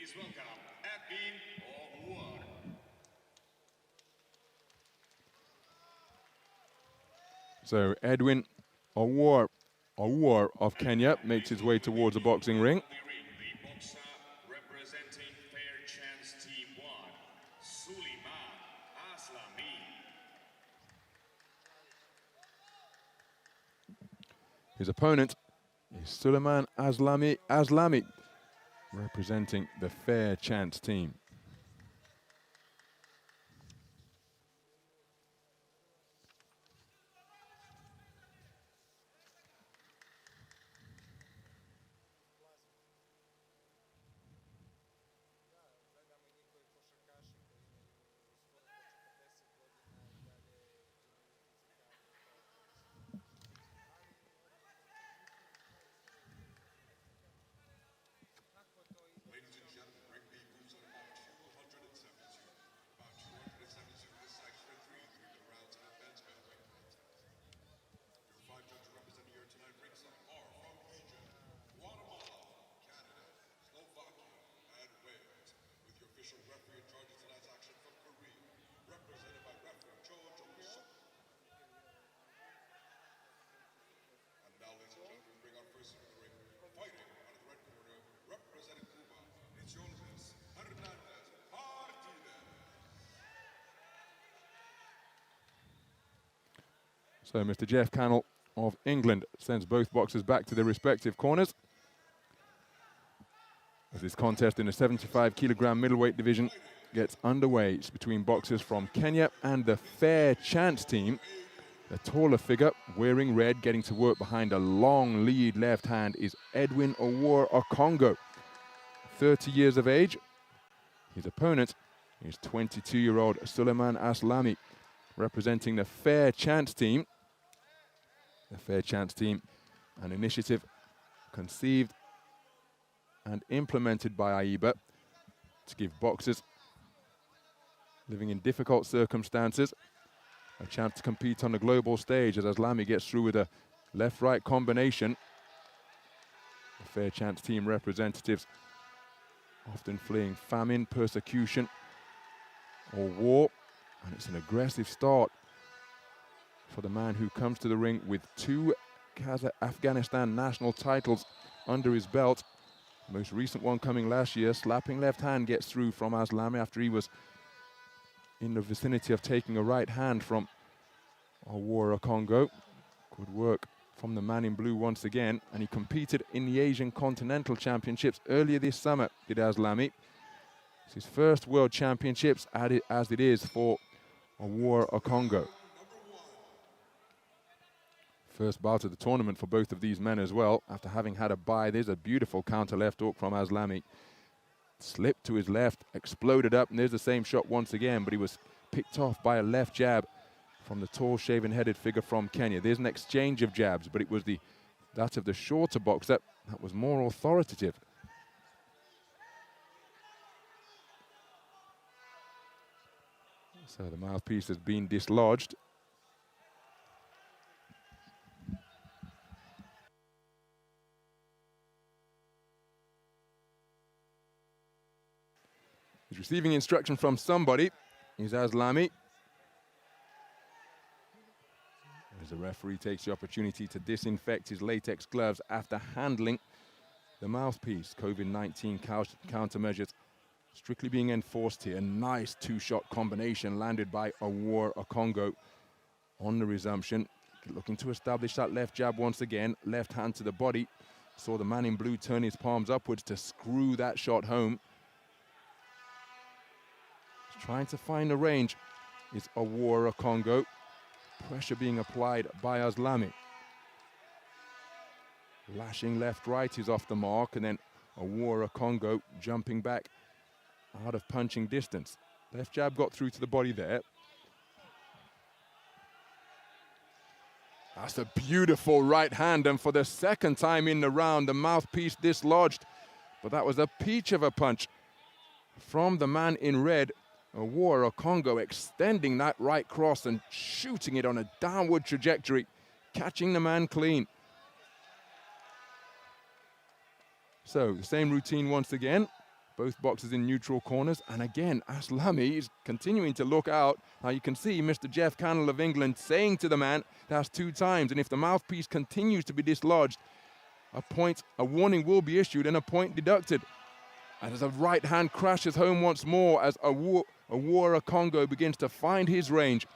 Please welcome Edwin OWUOR. So Edwin OWUOR of Kenya makes his way towards the boxing ring. The boxer representing Fair Chance Team 1, Suliman ASLAMI. His opponent is Suliman ASLAMI, representing the Fair Chance team. So Mr. Jeff Cannell of England sends both boxers back to their respective corners. As this contest in the 75-kilogram middleweight division gets underway, it's between boxers from Kenya and the Fair Chance team. The taller figure, wearing red, getting to work behind a long lead left hand is Edwin OWUOR Congo, 30 years of age. His opponent is 22-year-old Suliman ASLAMI, representing the Fair Chance team. The Fair Chance team, an initiative conceived and implemented by AIBA to give boxers living in difficult circumstances a chance to compete on the global stage. As ASLAMI gets through with a left-right combination, the Fair Chance team representatives often fleeing famine, persecution, or war, and it's an aggressive start for the man who comes to the ring with 2 Afghanistan national titles under his belt. The most recent one coming last year. Slapping left hand gets through from ASLAMI after he was in the vicinity of taking a right hand from OWUOR Congo. Good work from the man in blue once again, and he competed in the Asian Continental Championships earlier this summer, did ASLAMI. It's his first World Championships, as it is for OWUOR Congo. First bout of the tournament for both of these men as well. After having had a bye, there's a beautiful counter left hook from ASLAMI. Slipped to his left, exploded up, and there's the same shot once again, but he was picked off by a left jab from the tall, shaven-headed figure from Kenya. There's an exchange of jabs, but it was that of the shorter boxer that was more authoritative. So the mouthpiece has been dislodged. He's receiving instruction from somebody. He's ASLAMI. As the referee takes the opportunity to disinfect his latex gloves after handling the mouthpiece. COVID-19 countermeasures strictly being enforced here. Nice 2-shot combination landed by OWUOR Congo on the resumption. Looking to establish that left jab once again. Left hand to the body. Saw the man in blue turn his palms upwards to screw that shot home. Trying to find the range is OWUOR Congo. Pressure being applied by ASLAMI. Lashing left-right is off the mark, and then OWUOR Congo jumping back out of punching distance. Left jab got through to the body there. That's a beautiful right hand, and for the second time in the round, the mouthpiece dislodged. But that was a peach of a punch from the man in red. OWUOR Congo extending that right cross and shooting it on a downward trajectory, catching the man clean. So the same routine once again. Both boxers in neutral corners. And again, ASLAMI is continuing to look out. Now you can see Mr. Jeff Cannell of England saying to the man, that's 2 times. And if the mouthpiece continues to be dislodged, a warning will be issued and a point deducted. And as a right hand crashes home once more as OWUOR Congo begins to find his range.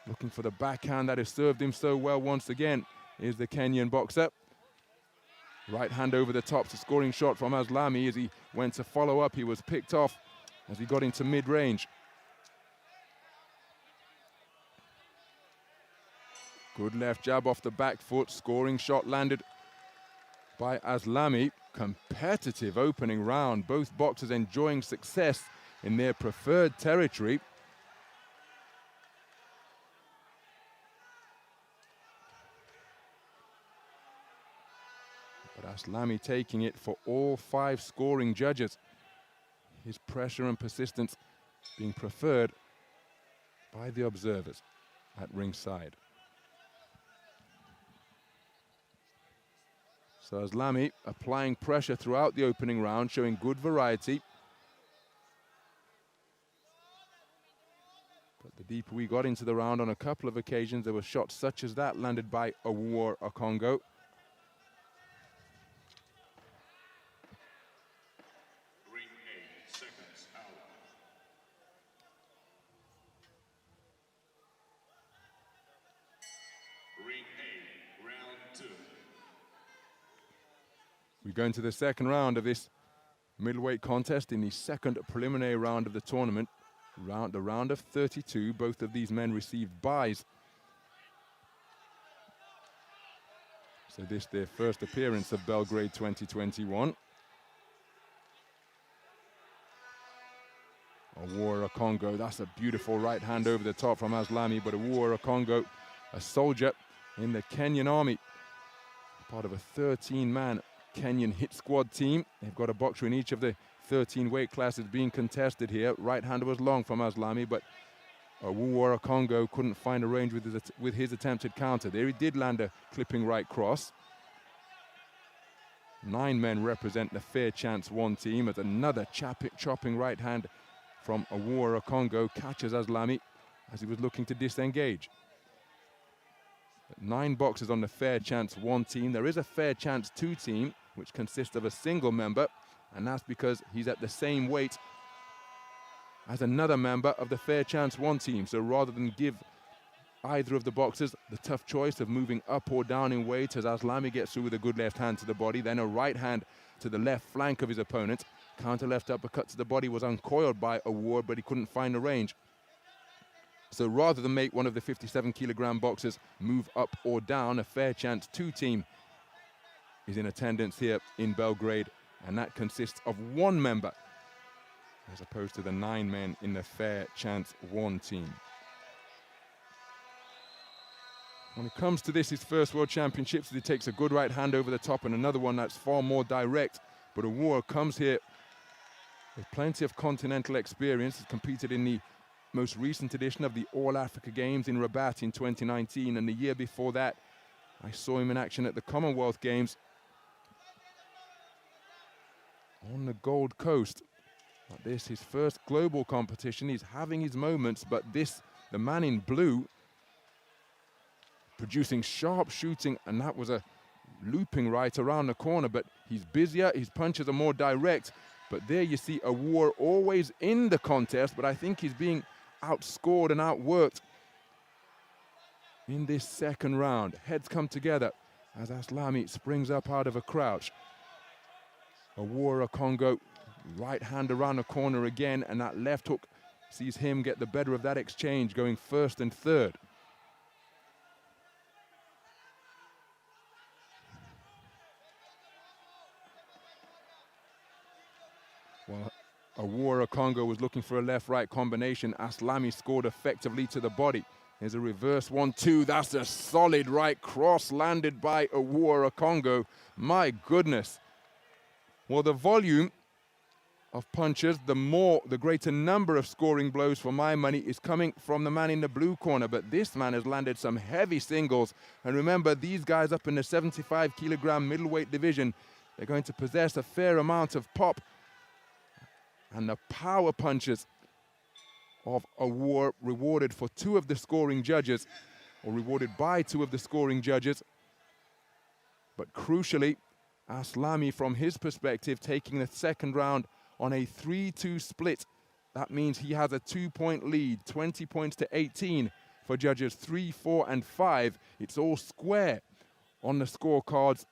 Looking for the backhand that has served him so well once again is the Kenyan boxer. Right hand over the top, a scoring shot from ASLAMI. As he went to follow up, he was picked off as he got into mid-range. Good left jab off the back foot, scoring shot landed by ASLAMI. Competitive opening round, both boxers enjoying success in their preferred territory. But ASLAMI taking it for all 5 scoring judges. His pressure and persistence being preferred by the observers at ringside. So ASLAMI applying pressure throughout the opening round, showing good variety. But the deeper we got into the round, on a couple of occasions, there were shots such as that landed by OWUOR Congo. We go into the second round of this middleweight contest in the second preliminary round of the tournament. The round of 32, both of these men received byes. So this their first appearance of Belgrade 2021. OWUOR Congo, that's a beautiful right hand over the top from ASLAMI, but OWUOR Congo, a soldier in the Kenyan army, part of a 13-man Kenyan hit squad team. They've got a boxer in each of the 13 weight classes being contested here. Right hand was long from ASLAMI, but OWUOR Congo couldn't find a range with his attempted counter. There he did land a clipping right cross. 9 men represent the Fair Chance 1 team as another chopping right hand from OWUOR Congo catches ASLAMI as he was looking to disengage. 9 boxers on the Fair Chance 1 team. There is a Fair Chance 2 team, which consists of a single member, and that's because he's at the same weight as another member of the Fair Chance 1 team. So rather than give either of the boxers the tough choice of moving up or down in weight, as ASLAMI gets through with a good left hand to the body, then a right hand to the left flank of his opponent. Counter left uppercut to the body was uncoiled by OWUOR, but he couldn't find the range. So rather than make one of the 57-kilogram boxers move up or down, a Fair Chance 2 team is in attendance here in Belgrade, and that consists of 1 member as opposed to the 9 men in the Fair Chance 1 team. When it comes to this, his first World Championships, he takes a good right hand over the top and another one that's far more direct, but OWUOR comes here with plenty of continental experience. He's competed in the most recent edition of the All Africa Games in Rabat in 2019, and the year before that I saw him in action at the Commonwealth Games on the Gold Coast. But this, his first global competition. He's having his moments, but this, the man in blue, producing sharp shooting, and that was a looping right around the corner, but he's busier, his punches are more direct. But there you see OWUOR always in the contest, but I think he's being outscored and outworked in this second round. Heads come together as ASLAMI springs up out of a crouch. OWUOR Congo, right hand around the corner again, and that left hook sees him get the better of that exchange, going first and third. Well, OWUOR Congo was looking for a left-right combination. ASLAMI scored effectively to the body. There's a reverse 1-2. That's a solid right cross landed by OWUOR Congo. My goodness. Well, the volume of punches, the greater number of scoring blows for my money is coming from the man in the blue corner. But this man has landed some heavy singles. And remember, these guys up in the 75-kilogram middleweight division, They're going to possess a fair amount of pop. And the power punches of OWUOR rewarded for two of the scoring judges, or rewarded by two of the scoring judges. But crucially, ASLAMI, from his perspective, taking the second round on a 3-2 split. That means he has a 2-point lead, 20 points to 18 for judges 3, 4, and 5. It's all square on the scorecards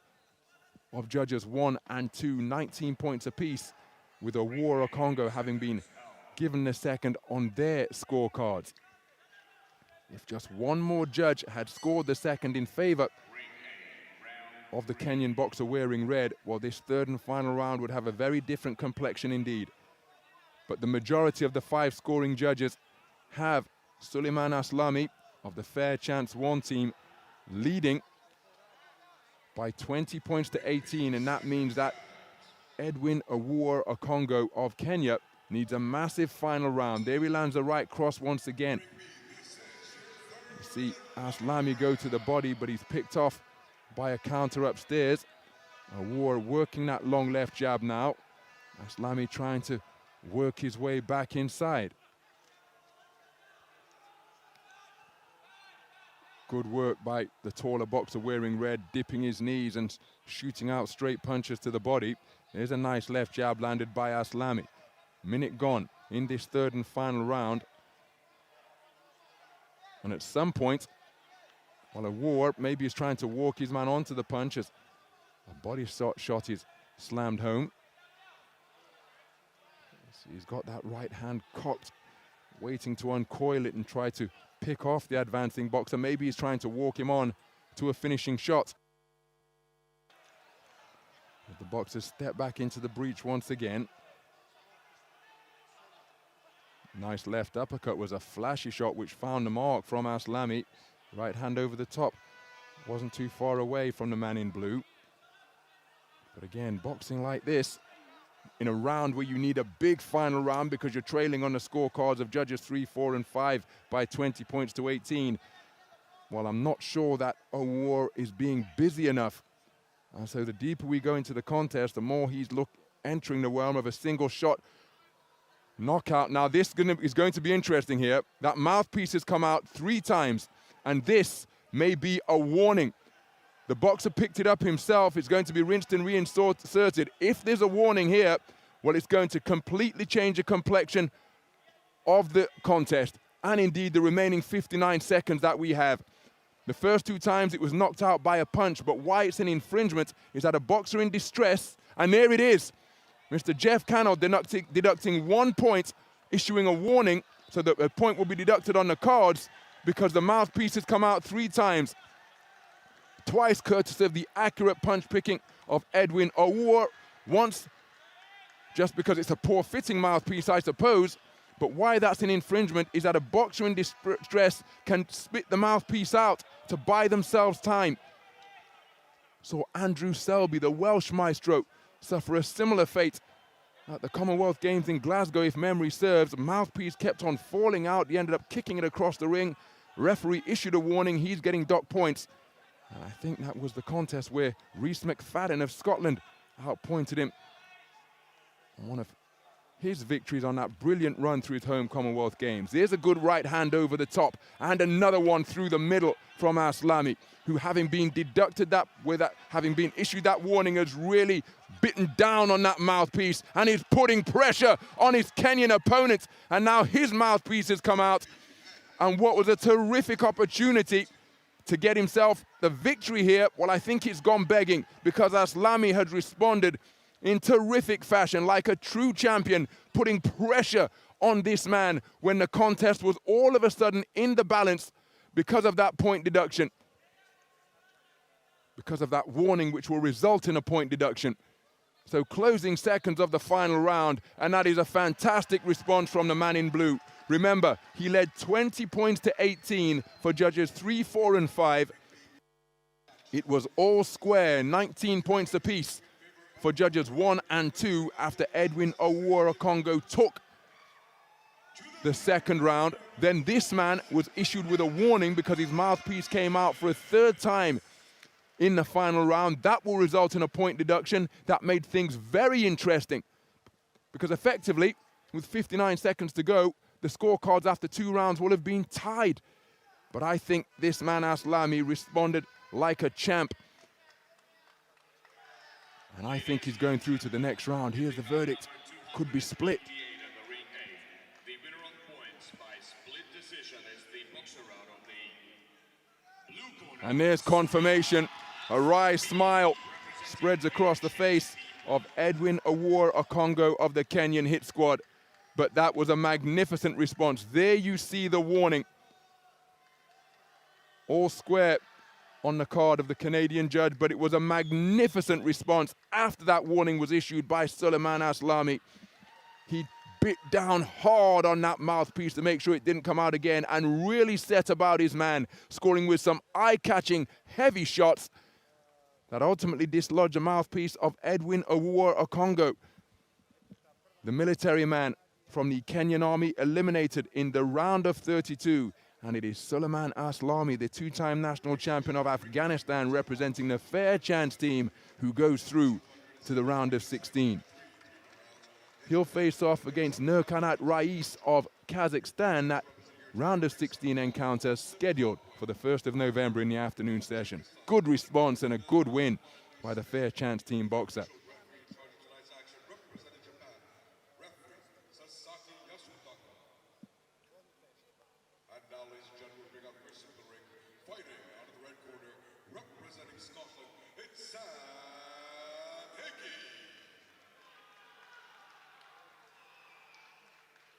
of judges 1 and 2, 19 points apiece, with OWUOR Congo having been given the second on their scorecards. If just one more judge had scored the second in favor of the Kenyan boxer wearing red, well, this third and final round would have a very different complexion indeed. But the majority of the 5 scoring judges have Suliman ASLAMI of the Fair Chance 1 team leading by 20 points to 18, and that means that Edwin OWUOR Congo of Kenya needs a massive final round. There he lands a right cross once again. You see ASLAMI go to the body, but he's picked off by a counter upstairs. OWUOR working that long left jab now. ASLAMI trying to work his way back inside. Good work by the taller boxer wearing red, dipping his knees and shooting out straight punches to the body. There's a nice left jab landed by ASLAMI. Minute gone in this third and final round. And at some point, while OWUOR maybe is trying to walk his man onto the punches, a body shot is slammed home. So he's got that right hand cocked, waiting to uncoil it and try to pick off the advancing boxer. Maybe he's trying to walk him on to a finishing shot. But the boxer step back into the breach once again. Nice left uppercut was a flashy shot which found the mark from ASLAMI. Right hand over the top. Wasn't too far away from the man in blue. But again, boxing like this, in a round where you need a big final round because you're trailing on the scorecards of judges 3, 4, and 5 by 20 points to 18. Well, I'm not sure that OWUOR is being busy enough. And so the deeper we go into the contest, the more he's entering the realm of a single shot knockout. Now this is going to be interesting here. That mouthpiece has come out 3 times, and this may be a warning. The boxer picked it up himself. It's going to be rinsed and reinserted. If there's a warning here, well, it's going to completely change the complexion of the contest, and indeed the remaining 59 seconds that we have. The first 2 times it was knocked out by a punch, but why it's an infringement is that a boxer in distress, and there it is. Mr. Jeff Cannell deducting 1 point, issuing a warning so that a point will be deducted on the cards because the mouthpiece has come out 3 times. Twice courtesy of the accurate punch picking of Edwin OWUOR. Once just because it's a poor fitting mouthpiece, I suppose. But why that's an infringement is that a boxer in distress can spit the mouthpiece out to buy themselves time. So Andrew Selby, the Welsh maestro, suffer a similar fate at the Commonwealth Games in Glasgow, if memory serves. Mouthpiece kept on falling out. He ended up kicking it across the ring. Referee issued a warning. He's getting docked points. And I think that was the contest where Rhys McFadden of Scotland outpointed him on one of his victories on that brilliant run through his home Commonwealth Games. There's a good right hand over the top and another one through the middle from ASLAMI, who having been having been issued that warning, has really bitten down on that mouthpiece and is putting pressure on his Kenyan opponent. And now his mouthpiece has come out. And what was a terrific opportunity to get himself the victory here, well, I think it's gone begging because ASLAMI had responded in terrific fashion, like a true champion, putting pressure on this man when the contest was all of a sudden in the balance because of that point deduction, because of that warning which will result in a point deduction. So closing seconds of the final round, and that is a fantastic response from the man in blue. Remember, he led 20 points to 18 for judges 3, 4, and 5. It was all square, 19 points apiece for judges 1 and 2 after Edwin OWUOR Congo took the second round. Then this man was issued with a warning because his mouthpiece came out for a 3rd time. in the final round. That will result in a point deduction. That made things very interesting because effectively, with 59 seconds to go, the scorecards after 2 rounds will have been tied. But I think this man, ASLAMI, responded like a champ. And I think he's going through to the next round. Here's the verdict. Could be split. The winner on points by split decision is the boxer out of the blue corner. And there's confirmation. A wry smile spreads across the face of Edwin OWUOR Okongo of the Kenyan hit squad. But that was a magnificent response. There you see the warning. All square on the card of the Canadian judge, but it was a magnificent response after that warning was issued by Suliman ASLAMI. He bit down hard on that mouthpiece to make sure it didn't come out again and really set about his man, scoring with some eye-catching, heavy shots that ultimately dislodged the mouthpiece of Edwin OWUOR Okongo. The military man from the Kenyan army eliminated in the round of 32. And it is Suliman ASLAMI, the 2-time national champion of Afghanistan, representing the Fair Chance team, who goes through to the round of 16. He'll face off against Nurkanat Rais of Kazakhstan. That round of 16 encounter scheduled for the 1st of November in the afternoon session. Good response and a good win by the Fair Chance team boxer. Fighting out of the red corner, representing Scotland, it's Sam Hickey.